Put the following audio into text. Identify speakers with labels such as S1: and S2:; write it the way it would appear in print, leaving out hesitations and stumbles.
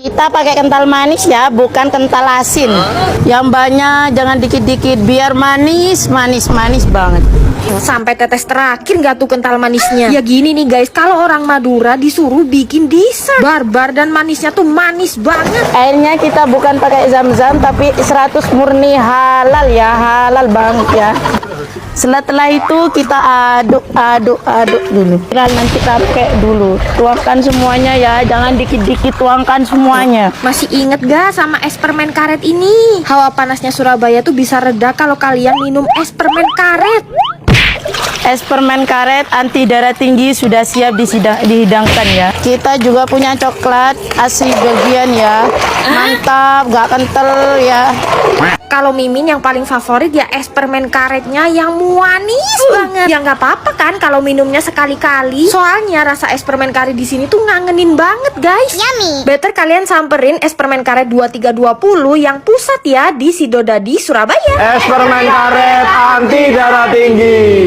S1: Kita pakai kental manis ya, bukan kental asin. Yang banyak, jangan dikit-dikit, biar manis banget.
S2: Sampai tetes terakhir nggak tuh kental manisnya? Ya gini nih guys, kalau orang Madura disuruh bikin dessert barbar dan manisnya tuh manis banget.
S1: Airnya kita bukan pakai zam-zam, tapi 100 murni halal ya, halal banget ya. Setelah itu kita aduk dulu. Nanti pakai dulu, tuangkan semuanya ya, jangan dikit-dikit, tuangkan semuanya.
S2: Masih inget gak sama es permen karet ini? Hawa panasnya Surabaya tuh bisa reda kalau kalian minum es permen karet.
S1: Es permen karet anti darah tinggi sudah siap dihidangkan ya. Kita juga punya coklat asli Belgian ya. Mantap, gak kental ya.
S2: Kalau Mimin yang paling favorit ya es permen karetnya yang manis banget. Ya nggak apa-apa kan kalau minumnya sekali-kali. Soalnya rasa es permen karet di sini tuh ngangenin banget guys.
S3: Yummy.
S2: Better kalian samperin es permen karet 2320 yang pusat ya di Sidodadi Surabaya.
S4: Es permen karet anti darah tinggi.